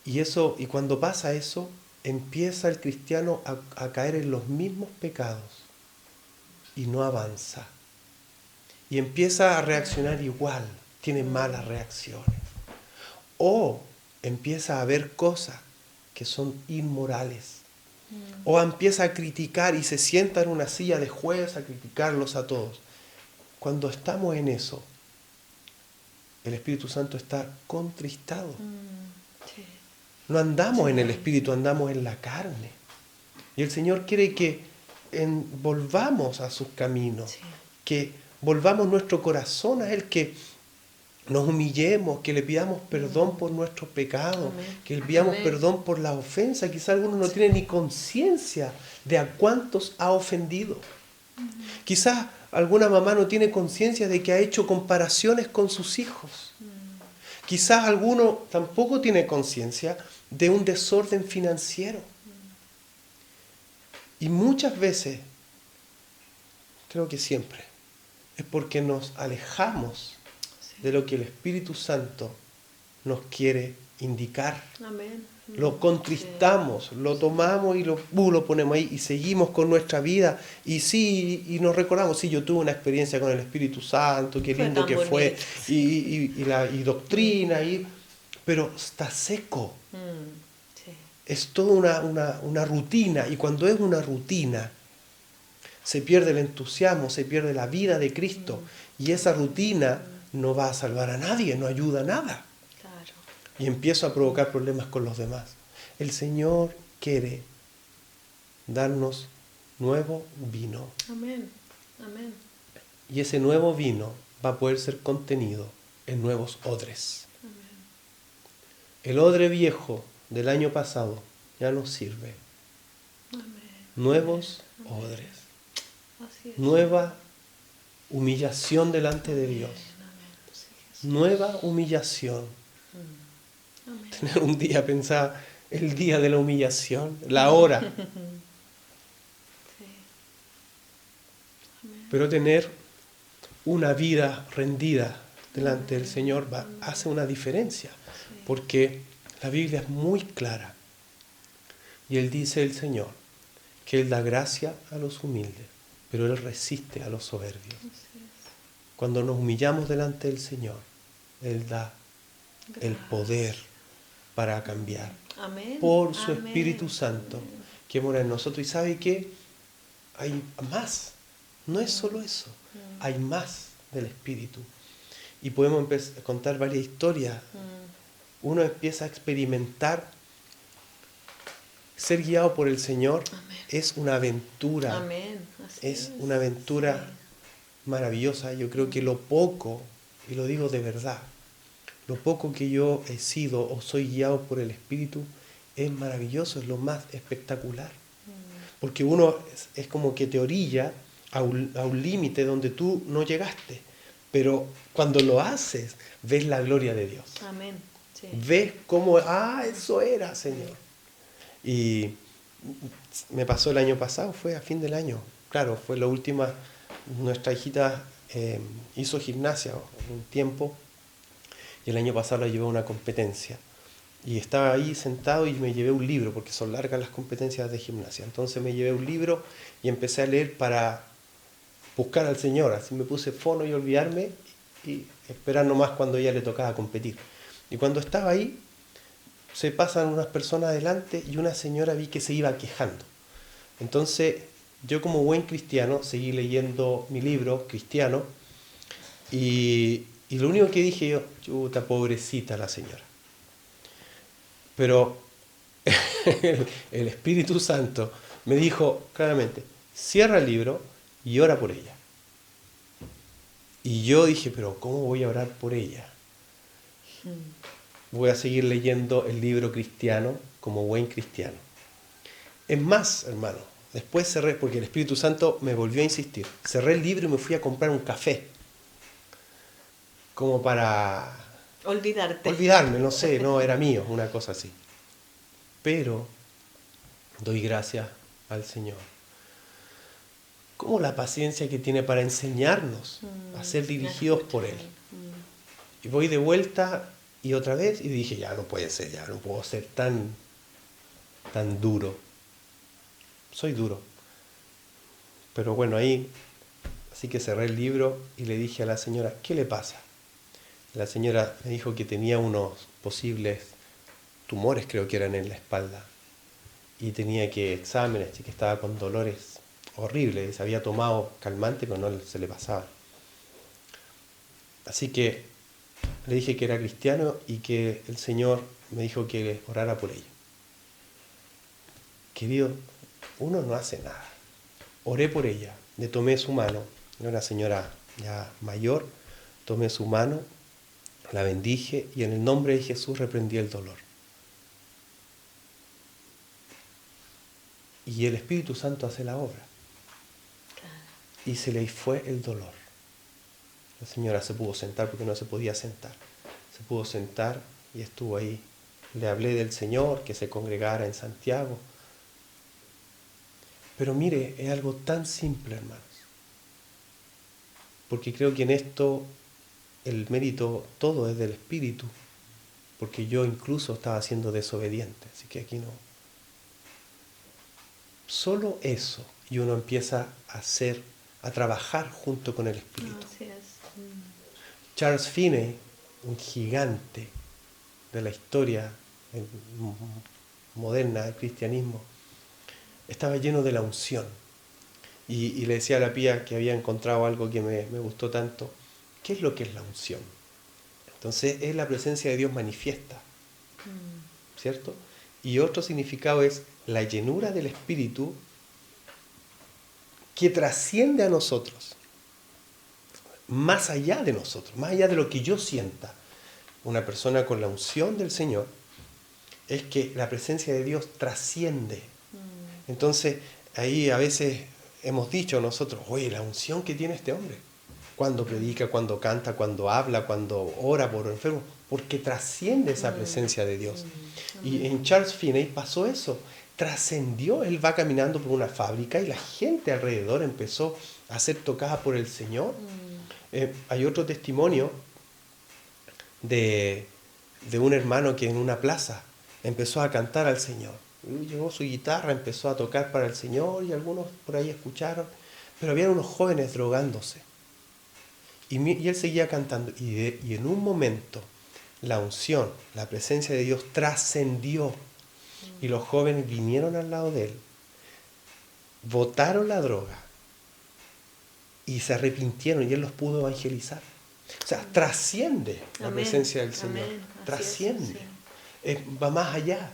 B: Y cuando pasa eso, empieza el cristiano a caer en los mismos pecados y no avanza. Y empieza a reaccionar igual, tiene malas reacciones. O empieza a ver cosas que son inmorales. O empieza a criticar y se sienta en una silla de juez a criticarlos a todos. Cuando estamos en eso, el Espíritu Santo está contristado. No andamos en el Espíritu, andamos en la carne. Y el Señor quiere que volvamos a sus caminos, que volvamos nuestro corazón a Él, que nos humillemos, que le pidamos perdón por nuestros pecados, que le pidamos perdón por la ofensa. Quizá algunos no tienen ni conciencia de a cuántos ha ofendido. Quizás alguna mamá no tiene conciencia de que ha hecho comparaciones con sus hijos. Quizás alguno tampoco tiene conciencia de un desorden financiero. Y muchas veces, creo que siempre, es porque nos alejamos de lo que el Espíritu Santo nos quiere indicar.
C: Amén.
B: Lo contristamos, lo tomamos y lo ponemos ahí y seguimos con nuestra vida. Y sí, y nos recordamos, sí, yo tuve una experiencia con el Espíritu Santo, qué
C: Fue
B: lindo
C: tan
B: que fue,
C: bonito.
B: y doctrina, pero está seco.
C: Sí.
B: Es toda una rutina, y cuando es una rutina, se pierde el entusiasmo, se pierde la vida de Cristo, y esa rutina no va a salvar a nadie, no ayuda a nada.
C: Claro.
B: Y empiezo a provocar problemas con los demás. El Señor quiere darnos nuevo vino.
C: Amén. Amén.
B: Y ese nuevo vino va a poder ser contenido en nuevos odres. El odre viejo del año pasado ya no sirve.
C: Amén.
B: Nuevos odres.
C: Así es.
B: Nueva humillación delante de Dios.
C: Amén. Sí, Jesús.
B: Nueva humillación.
C: Amén.
B: Tener un día, pensaba, el día de la humillación, la hora.
C: Sí. Amén.
B: Pero tener una vida rendida delante del Señor hace una diferencia. Porque la Biblia es muy clara. Y Él dice, el Señor, que Él da gracia a los humildes, pero Él resiste a los soberbios.
C: Así es.
B: Cuando nos humillamos delante del Señor, Él da el poder para cambiar
C: Amén.
B: por su
C: Amén.
B: Espíritu Santo que mora en nosotros. ¿Y sabe qué? Hay más. No es solo eso. Hay más del Espíritu. Y podemos empezar a contar varias historias. Uno empieza a experimentar. Ser guiado por el Señor es una aventura.
C: Amén. Así
B: Es una aventura maravillosa. Yo creo que lo poco, y lo digo de verdad, lo poco que yo he sido o soy guiado por el Espíritu es maravilloso, es lo más espectacular. Porque uno es como que te orilla a un límite donde tú no llegaste. Pero cuando lo haces, ves la gloria de Dios.
C: Amén. Sí.
B: Ves cómo, eso era, Señor. Y me pasó el año pasado, fue a fin del año. Claro, fue la última. Nuestra hijita hizo gimnasia un tiempo y el año pasado la llevé a una competencia. Y estaba ahí sentado y me llevé un libro, porque son largas las competencias de gimnasia. Entonces me llevé un libro y empecé a leer para buscar al Señor. Así me puse fono y olvidarme y esperar nomás cuando ya le tocaba competir. Y cuando estaba ahí, se pasan unas personas adelante y una señora vi que se iba quejando. Entonces, yo como buen cristiano seguí leyendo mi libro cristiano y lo único que dije yo, chuta, pobrecita la señora. Pero el Espíritu Santo me dijo claramente, cierra el libro y ora por ella. Y yo dije, pero ¿cómo voy a orar por ella? Voy a seguir leyendo el libro cristiano como buen cristiano. Es más, hermano, después cerré, porque el Espíritu Santo me volvió a insistir. Cerré el libro y me fui a comprar un café. Como para olvidarme, no sé, no era mío, una cosa así. Pero doy gracias al Señor. Como la paciencia que tiene para enseñarnos a ser dirigidos por Él. Y voy de vuelta y otra vez y dije, ya no puede ser, ya no puedo ser tan duro. Soy duro. Pero bueno, ahí, así que cerré el libro y le dije a la señora, ¿qué le pasa? La señora me dijo que tenía unos posibles tumores, creo que eran en la espalda. Y tenía que exámenes, y que estaba con dolores horribles. Se había tomado calmante, pero no se le pasaba. Así que le dije que era cristiano y que el Señor me dijo que orara por ella. Querido, uno no hace nada. Oré por ella, le tomé su mano, era una señora ya mayor, tomé su mano, la bendije y en el nombre de Jesús reprendí el dolor. Y el Espíritu Santo hace la obra. Y se le fue el dolor. La señora se pudo sentar porque no se podía sentar. Se pudo sentar y estuvo ahí. Le hablé del Señor, que se congregara en Santiago. Pero mire, es algo tan simple, hermanos. Porque creo que en esto el mérito todo es del Espíritu. Porque yo incluso estaba siendo desobediente. Así que aquí no. Solo eso. Y uno empieza a trabajar junto con el Espíritu.
C: Así es.
B: Charles Finney, un gigante de la historia moderna del cristianismo, estaba lleno de la unción. Y le decía a la Pía que había encontrado algo que me gustó tanto. ¿Qué es lo que es la unción? Entonces es la presencia de Dios manifiesta, ¿cierto? Y otro significado es la llenura del Espíritu que trasciende a nosotros, más allá de nosotros, más allá de lo que yo sienta. Una persona con la unción del Señor es que la presencia de Dios trasciende. Entonces ahí a veces hemos dicho nosotros, oye, la unción que tiene este hombre, cuando predica, cuando canta, cuando habla, cuando ora por enfermos, porque trasciende esa presencia de Dios. Y en Charles Finney pasó eso, trascendió. Él va caminando por una fábrica y la gente alrededor empezó a ser tocada por el Señor. Hay otro testimonio de un hermano que en una plaza empezó a cantar al Señor. Llevó su guitarra, empezó a tocar para el Señor y algunos por ahí escucharon, pero había unos jóvenes drogándose. Y él seguía cantando y en un momento la unción, la presencia de Dios trascendió y los jóvenes vinieron al lado de él, botaron la droga y se arrepintieron y él los pudo evangelizar. O sea, trasciende la presencia del Señor, trasciende, va más allá.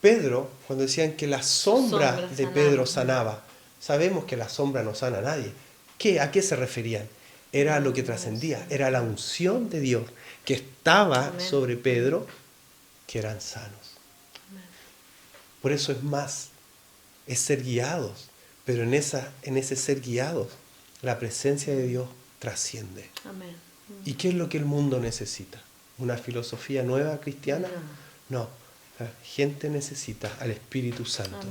B: Pedro, cuando decían que la sombra de Pedro sanaba, sabemos que la sombra no sana a nadie. ¿A qué se referían? Era lo que trascendía, era la unción de Dios que estaba sobre Pedro, que eran sanos. Por eso es ser guiados, pero en ese ser guiados, la presencia de Dios trasciende. ¿Y qué es lo que el mundo necesita? ¿Una filosofía nueva cristiana? No. La gente necesita al Espíritu Santo.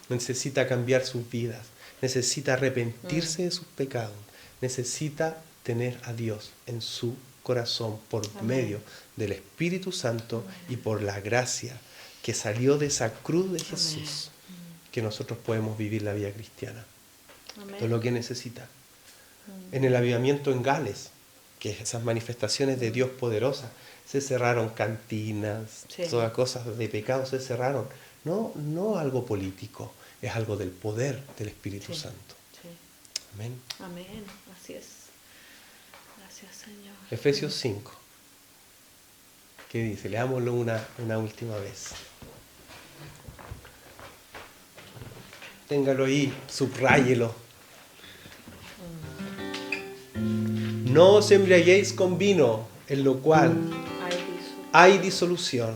B: Necesita cambiar sus vidas. Necesita arrepentirse de sus pecados. Necesita tener a Dios en su corazón por medio del Espíritu Santo y por la gracia que salió de esa cruz de Jesús, que nosotros podemos vivir la vida cristiana. Esto es lo que necesita. En el avivamiento en Gales, que esas manifestaciones de Dios poderosas, se cerraron cantinas, todas cosas de pecado se cerraron. No algo político, es algo del poder del Espíritu Santo. Amén.
C: Amén, así es. Gracias, Señor.
B: Efesios 5. ¿Qué dice? Leámoslo una última vez. Téngalo ahí, subráyelo. No os embriaguéis con vino, en lo cual hay disolución.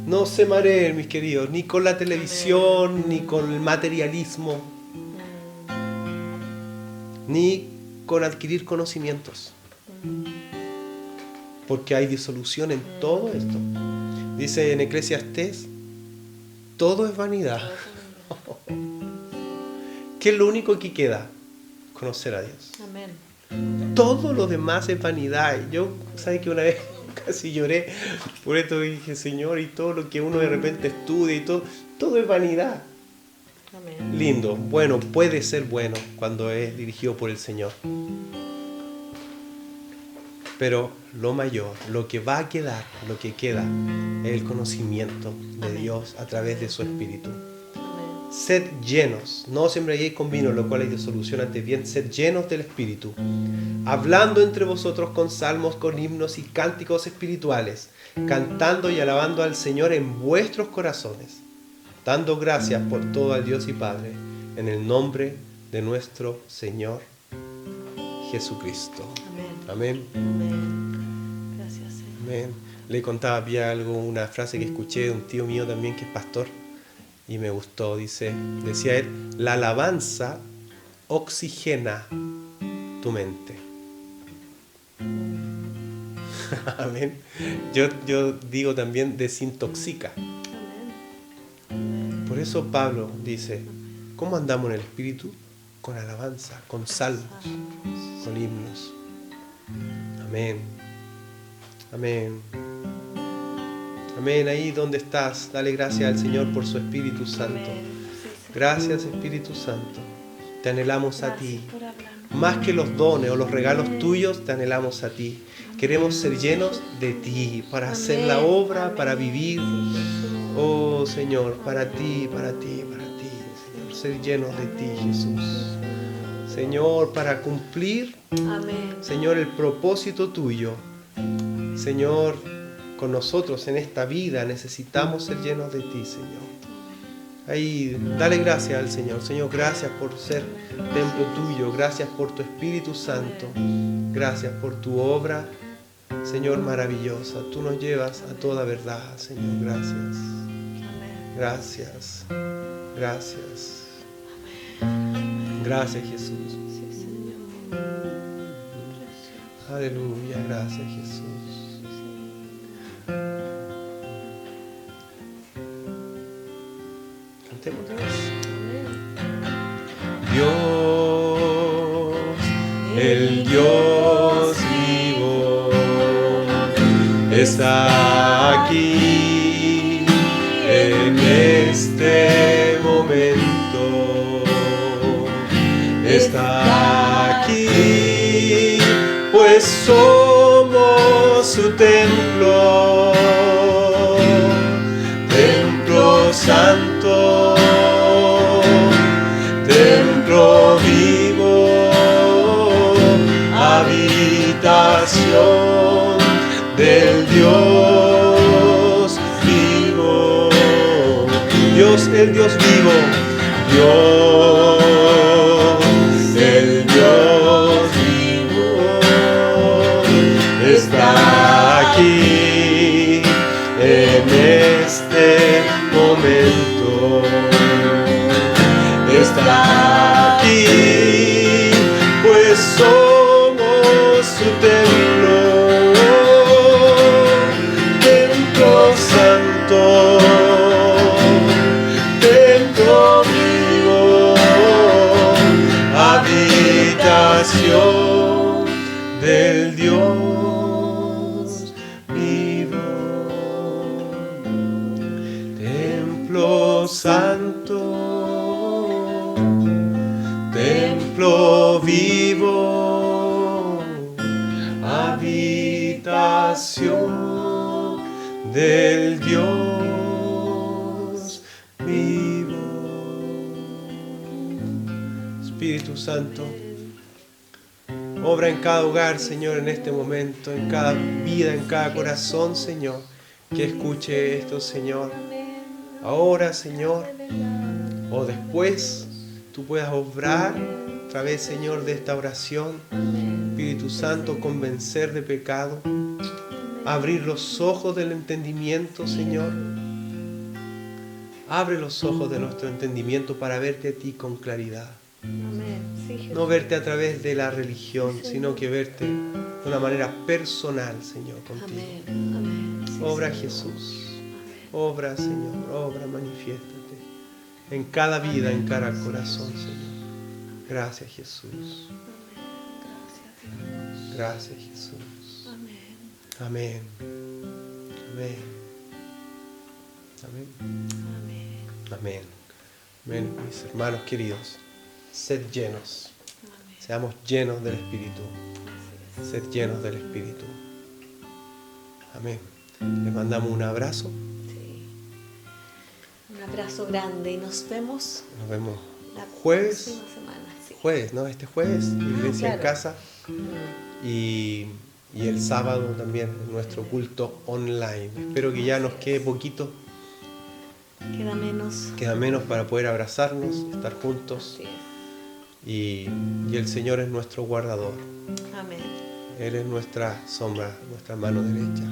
B: No se mareen, mis queridos, ni con la televisión, ni con el materialismo, ni con adquirir conocimientos. Porque hay disolución en todo esto. Dice en Eclesiastés, todo es vanidad. ¿Qué es lo único que queda? Conocer a Dios. Todo lo demás es vanidad. Yo, ¿sabes que una vez casi lloré por esto? Dije, Señor, y todo lo que uno de repente estudia y todo es vanidad. Amén. Lindo, bueno, puede ser bueno cuando es dirigido por el Señor. Pero lo mayor, lo que va a quedar, lo que queda, es el conocimiento de Dios a través de su Espíritu. Sed llenos, no os embriaguéis con vino, lo cual hay disolución, antes bien, sed llenos del Espíritu, hablando entre vosotros con salmos, con himnos y cánticos espirituales, cantando y alabando al Señor en vuestros corazones, dando gracias por todo al Dios y Padre, en el nombre de nuestro Señor Jesucristo. Amén.
C: Amén. Gracias, Señor.
B: Amén. Le contaba a una frase que escuché de un tío mío también que es pastor. Y me gustó, decía él, la alabanza oxigena tu mente. Amén. Yo digo también desintoxica.
C: Amén.
B: Por eso Pablo dice, ¿cómo andamos en el Espíritu? Con alabanza, con salmos, con himnos. Amén. Amén. Amén. Ahí donde estás, dale gracias al Señor por su Espíritu Santo.
C: Amén. Sí, Señor.
B: Gracias, Espíritu Santo. Te anhelamos a ti.
C: Gracias por hablarnos.
B: Más que los dones o los regalos tuyos, te anhelamos a ti. Queremos ser llenos de ti, para hacer la obra,
C: Amén.
B: para vivir.
C: Sí, Jesús.
B: Oh Señor, para ti, para ti, para ti. Señor, ser llenos de ti, Jesús. Señor, para cumplir,
C: Amén.
B: Señor, el propósito tuyo. Señor, con nosotros en esta vida necesitamos ser llenos de ti, Señor. Ahí, dale gracias al Señor. Señor, gracias por ser templo tuyo. Gracias por tu Espíritu Santo. Gracias por tu obra, Señor, maravillosa. Tú nos llevas a toda verdad, Señor. Gracias.
C: Amén.
B: Gracias. Gracias. Gracias, Jesús.
C: Sí, Señor.
B: Aleluya. Gracias, Jesús. Cantemos otra vez. Dios, el Dios vivo, está aquí en este momento. Está aquí, pues somos su templo, templo santo, templo vivo, habitación del Dios vivo. Dios, el Dios vivo, Dios, el Dios vivo, está aquí en este momento. Está aquí, pues somos su templo, templo santo, templo vivo, habitación del Dios vivo, templo santo, templo vivo, habitación del Dios vivo. Espíritu Santo, obra en cada hogar, Señor, en este momento, en cada vida, en cada corazón, Señor, que escuche esto, Señor. Ahora, Señor, o después, tú puedas obrar a través, Señor, de esta oración. Espíritu Santo, convencer de pecado, abrir los ojos del entendimiento, Señor. Abre los ojos de nuestro entendimiento para verte a ti con claridad.
C: Amén. Sí, Jesús.
B: No verte a través de la religión, sino que verte de una manera personal, Señor, contigo.
C: Amén. Amén. Sí,
B: Obra,
C: Señor.
B: Jesús.
C: Amén.
B: Obra, Señor. Obra, manifiéstate. En cada vida, en cada corazón, Señor. Gracias, Jesús.
C: Gracias, Dios.
B: Gracias, Jesús.
C: Amén.
B: Amén. Amén. Amén.
C: Amén.
B: Amén. Amén. Mis hermanos queridos, sed llenos.
C: Amén.
B: Seamos llenos del Espíritu.
C: Así
B: Sed llenos del Espíritu. Amén. Les mandamos un abrazo.
C: es. Sí. Un abrazo grande y nos vemos
B: Nos vemos
C: la
B: jueves.
C: próxima semana. Sí.
B: Jueves, ¿no? Este jueves, Iglesia en
C: claro.
B: Casa. Y el sábado también nuestro culto online. Espero que ya nos quede poquito.
C: Queda menos.
B: Queda menos para poder abrazarnos, estar juntos.
C: Así es.
B: Y el Señor es nuestro guardador.
C: Amén.
B: Él es nuestra sombra, nuestra mano derecha.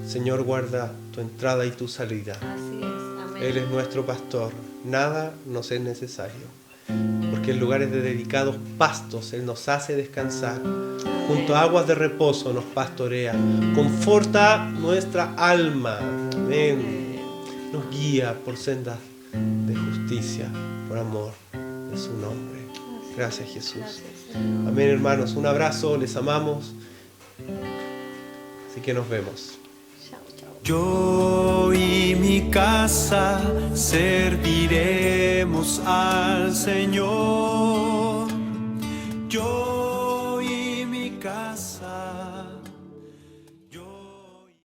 B: Señor, guarda tu entrada y tu salida.
C: Así es. Amén.
B: Él es nuestro pastor. Nada nos es necesario. Porque en lugares de dedicados pastos Él nos hace descansar. Junto a aguas de reposo nos pastorea. Conforta nuestra alma. Amén. Nos guía por sendas de justicia. justicia, por amor de su nombre. Gracias, Jesús.
C: Gracias, Señor.
B: Amén, hermanos. Un abrazo, les amamos. Así que nos vemos.
C: Chao, chao.
A: Yo y mi casa serviremos al Señor.